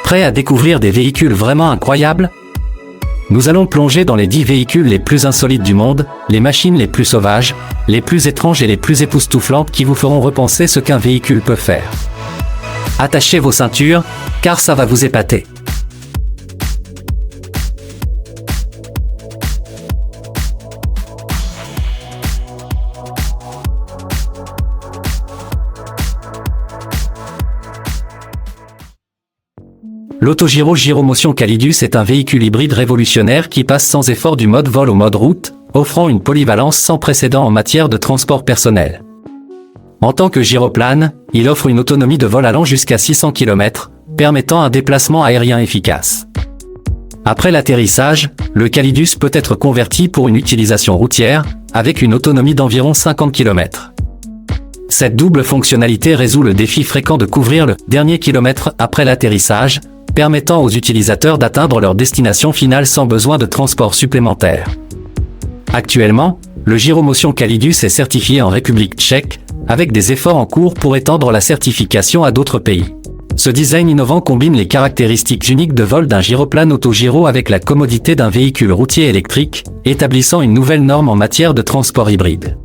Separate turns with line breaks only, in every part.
Prêt à découvrir des véhicules vraiment incroyables? Nous allons plonger dans les 10 véhicules les plus insolites du monde, les machines les plus sauvages, les plus étranges et les plus époustouflantes qui vous feront repenser ce qu'un véhicule peut faire. Attachez vos ceintures, car ça va vous épater. L'Autogiro Giromotion Calidus est un véhicule hybride révolutionnaire qui passe sans effort du mode vol au mode route, offrant une polyvalence sans précédent en matière de transport personnel. En tant que gyroplane, il offre une autonomie de vol allant jusqu'à 600 km, permettant un déplacement aérien efficace. Après l'atterrissage, le Calidus peut être converti pour une utilisation routière, avec une autonomie d'environ 50 km. Cette double fonctionnalité résout le défi fréquent de couvrir le dernier kilomètre après l'atterrissage, permettant aux utilisateurs d'atteindre leur destination finale sans besoin de transport supplémentaire. Actuellement, le Giromotion Calidus est certifié en République tchèque, avec des efforts en cours pour étendre la certification à d'autres pays. Ce design innovant combine les caractéristiques uniques de vol d'un gyroplane autogyro avec la commodité d'un véhicule routier électrique, établissant une nouvelle norme en matière de transport hybride.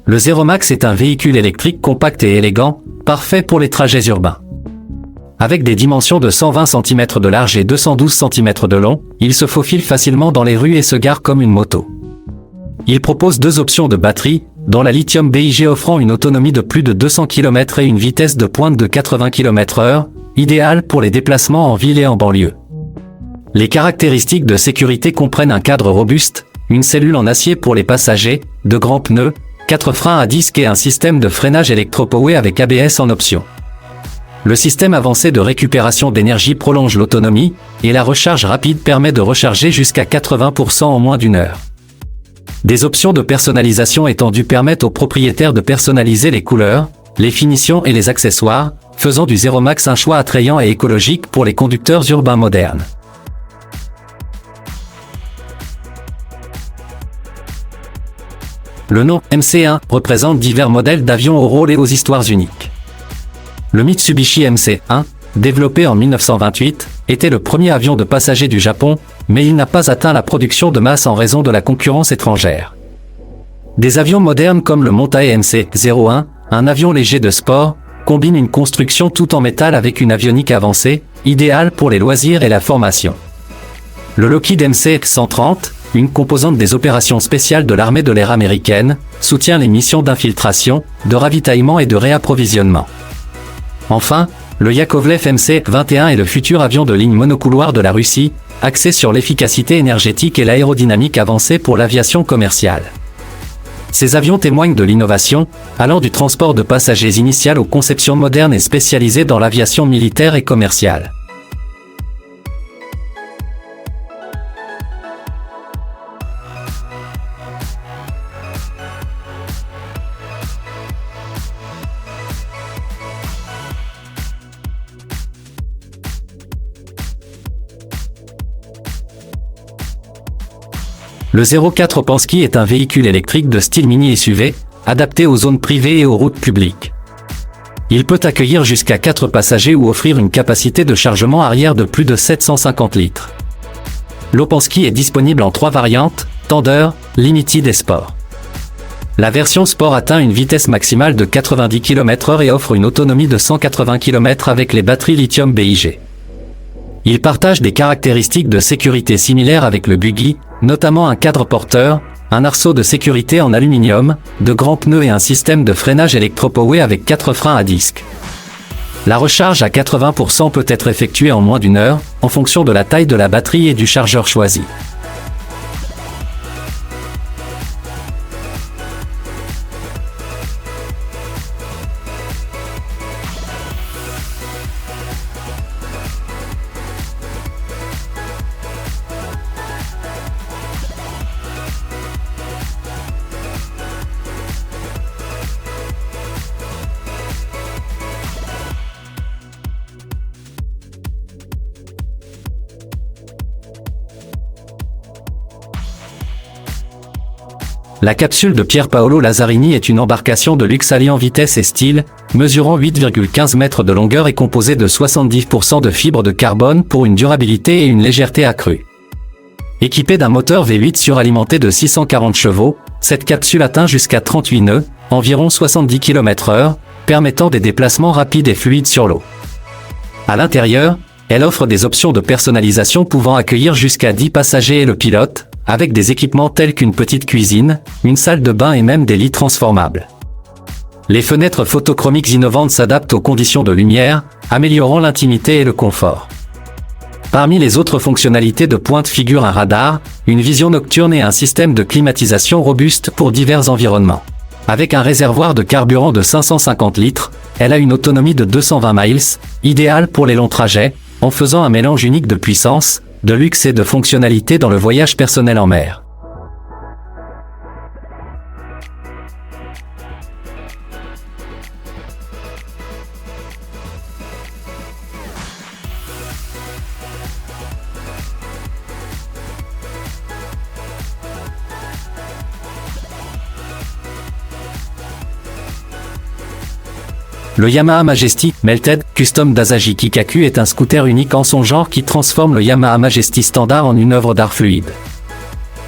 Le Zeromax est un véhicule électrique compact et élégant, parfait pour les trajets urbains. Avec des dimensions de 120 cm de large et 212 cm de long, il se faufile facilement dans les rues et se gare comme une moto. Il propose 2 options de batterie, dont la lithium BIG offrant une autonomie de plus de 200 km et une vitesse de pointe de 80 km/h, idéale pour les déplacements en ville et en banlieue. Les caractéristiques de sécurité comprennent un cadre robuste, une cellule en acier pour les passagers, de grands pneus, 4 freins à disque et un système de freinage électro-power avec ABS en option. Le système avancé de récupération d'énergie prolonge l'autonomie, et la recharge rapide permet de recharger jusqu'à 80% en moins d'une heure. Des options de personnalisation étendues permettent aux propriétaires de personnaliser les couleurs, les finitions et les accessoires, faisant du Zeromax un choix attrayant et écologique pour les conducteurs urbains modernes. Le nom MC1 représente divers modèles d'avions au rôle et aux histoires uniques. Le Mitsubishi MC1, développé en 1928, était le premier avion de passagers du Japon, mais il n'a pas atteint la production de masse en raison de la concurrence étrangère. Des avions modernes comme le Montae MC-01, un avion léger de sport, combinent une construction tout en métal avec une avionique avancée, idéale pour les loisirs et la formation. Le Lockheed MC-130, une composante des opérations spéciales de l'armée de l'air américaine, soutient les missions d'infiltration, de ravitaillement et de réapprovisionnement. Enfin, le Yakovlev MC-21 est le futur avion de ligne monocouloir de la Russie, axé sur l'efficacité énergétique et l'aérodynamique avancée pour l'aviation commerciale. Ces avions témoignent de l'innovation, allant du transport de passagers initial aux conceptions modernes et spécialisées dans l'aviation militaire et commerciale. Le 04 Penske est un véhicule électrique de style mini SUV, adapté aux zones privées et aux routes publiques. Il peut accueillir jusqu'à 4 passagers ou offrir une capacité de chargement arrière de plus de 750 litres. L'Openske est disponible en 3 variantes, Tender, Limited et Sport. La version Sport atteint une vitesse maximale de 90 km/h et offre une autonomie de 180 km avec les batteries lithium BIG. Il partage des caractéristiques de sécurité similaires avec le buggy, notamment un cadre porteur, un arceau de sécurité en aluminium, de grands pneus et un système de freinage électro-power avec 4 freins à disque. La recharge à 80% peut être effectuée en moins d'une heure, en fonction de la taille de la batterie et du chargeur choisi. La capsule de Pierpaolo Lazzarini est une embarcation de luxe alliant vitesse et style, mesurant 8,15 mètres de longueur et composée de 70% de fibres de carbone pour une durabilité et une légèreté accrue. Équipée d'un moteur V8 suralimenté de 640 chevaux, cette capsule atteint jusqu'à 38 nœuds, environ 70 km/h, permettant des déplacements rapides et fluides sur l'eau. À l'intérieur, elle offre des options de personnalisation pouvant accueillir jusqu'à 10 passagers et le pilote, avec des équipements tels qu'une petite cuisine, une salle de bain et même des lits transformables. Les fenêtres photochromiques innovantes s'adaptent aux conditions de lumière, améliorant l'intimité et le confort. Parmi les autres fonctionnalités de pointe figurent un radar, une vision nocturne et un système de climatisation robuste pour divers environnements. Avec un réservoir de carburant de 550 litres, elle a une autonomie de 220 miles, idéale pour les longs trajets, en faisant un mélange unique de puissance, de luxe et de fonctionnalité dans le voyage personnel en mer. Le Yamaha Majesty Melted Custom d'Asahi Kikaku est un scooter unique en son genre qui transforme le Yamaha Majesty standard en une œuvre d'art fluide.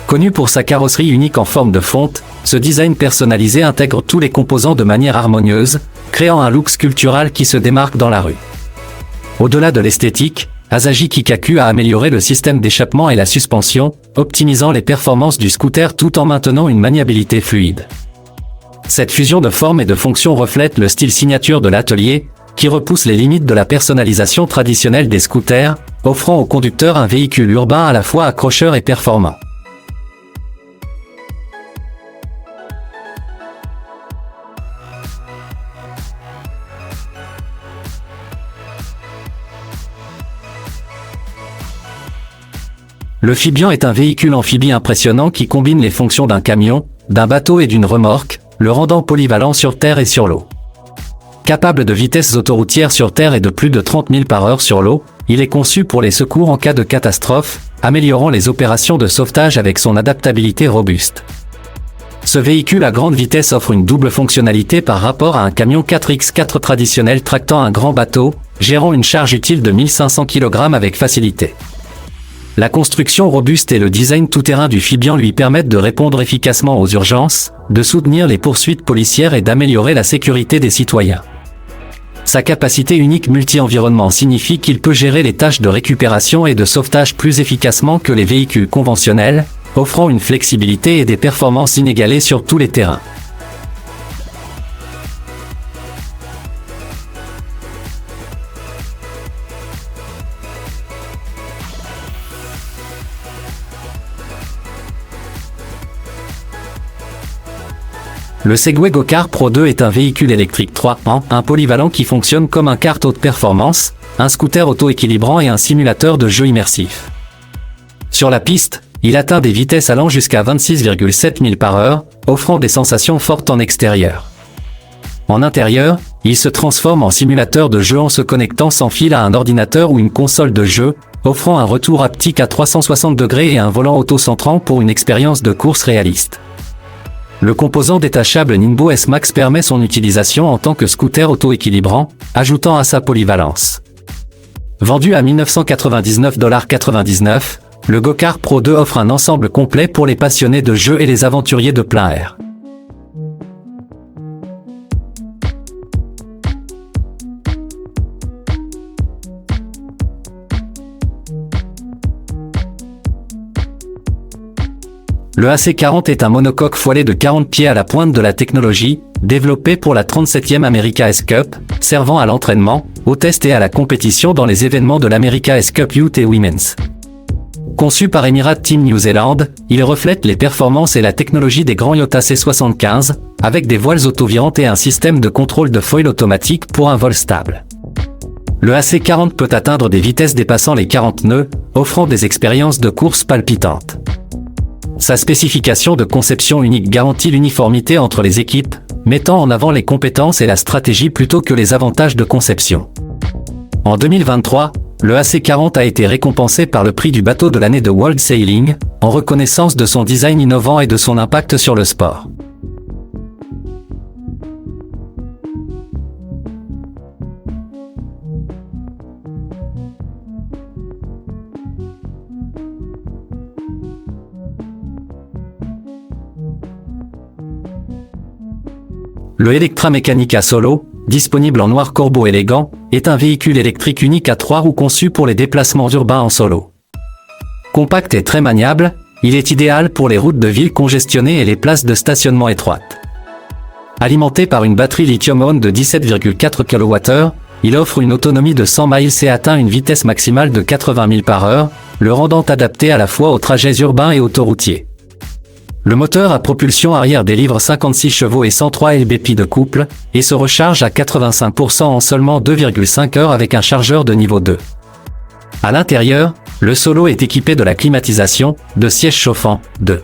Connu pour sa carrosserie unique en forme de fonte, ce design personnalisé intègre tous les composants de manière harmonieuse, créant un look sculptural qui se démarque dans la rue. Au-delà de l'esthétique, Asahi Kikaku a amélioré le système d'échappement et la suspension, optimisant les performances du scooter tout en maintenant une maniabilité fluide. Cette fusion de formes et de fonctions reflète le style signature de l'atelier, qui repousse les limites de la personnalisation traditionnelle des scooters, offrant au conducteur un véhicule urbain à la fois accrocheur et performant. Le Fibian est un véhicule amphibie impressionnant qui combine les fonctions d'un camion, d'un bateau et d'une remorque, le rendant polyvalent sur terre et sur l'eau. Capable de vitesses autoroutières sur terre et de plus de 30 000 par heure sur l'eau, il est conçu pour les secours en cas de catastrophe, améliorant les opérations de sauvetage avec son adaptabilité robuste. Ce véhicule à grande vitesse offre une double fonctionnalité par rapport à un camion 4x4 traditionnel tractant un grand bateau, gérant une charge utile de 1500 kg avec facilité. La construction robuste et le design tout-terrain du Fibian lui permettent de répondre efficacement aux urgences, de soutenir les poursuites policières et d'améliorer la sécurité des citoyens. Sa capacité unique multi-environnement signifie qu'il peut gérer les tâches de récupération et de sauvetage plus efficacement que les véhicules conventionnels, offrant une flexibilité et des performances inégalées sur tous les terrains. Le Segway Go-Kart Pro 2 est un véhicule électrique 3 ans, un polyvalent qui fonctionne comme un kart haute performance, un scooter auto-équilibrant et un simulateur de jeu immersif. Sur la piste, il atteint des vitesses allant jusqu'à 26,7 000 par heure, offrant des sensations fortes en extérieur. En intérieur, il se transforme en simulateur de jeu en se connectant sans fil à un ordinateur ou une console de jeu, offrant un retour haptique à 360 degrés et un volant auto-centrant pour une expérience de course réaliste. Le composant détachable Ninbo S-Max permet son utilisation en tant que scooter auto-équilibrant, ajoutant à sa polyvalence. Vendu à 1999,99 $, le Go-Kart Pro 2 offre un ensemble complet pour les passionnés de jeu et les aventuriers de plein air. Le AC40 est un monocoque foilé de 40 pieds à la pointe de la technologie, développé pour la 37e America S-Cup, servant à l'entraînement, aux tests et à la compétition dans les événements de l'America S-Cup Youth et Women's. Conçu par Emirates Team New Zealand, il reflète les performances et la technologie des grands yachts AC75, avec des voiles autovirantes et un système de contrôle de foil automatique pour un vol stable. Le AC40 peut atteindre des vitesses dépassant les 40 nœuds, offrant des expériences de course palpitantes. Sa spécification de conception unique garantit l'uniformité entre les équipes, mettant en avant les compétences et la stratégie plutôt que les avantages de conception. En 2023, le AC40 a été récompensé par le prix du bateau de l'année de World Sailing, en reconnaissance de son design innovant et de son impact sur le sport. Le Electra Mechanica Solo, disponible en noir corbeau élégant, est un véhicule électrique unique à 3 roues conçu pour les déplacements urbains en solo. Compact et très maniable, il est idéal pour les routes de ville congestionnées et les places de stationnement étroites. Alimenté par une batterie lithium-ion de 17,4 kWh, il offre une autonomie de 100 miles et atteint une vitesse maximale de 80 000 par heure, le rendant adapté à la fois aux trajets urbains et autoroutiers. Le moteur à propulsion arrière délivre 56 chevaux et 103 lb-ps de couple, et se recharge à 85% en seulement 2,5 heures avec un chargeur de niveau 2. À l'intérieur, le Solo est équipé de la climatisation, de sièges chauffants, de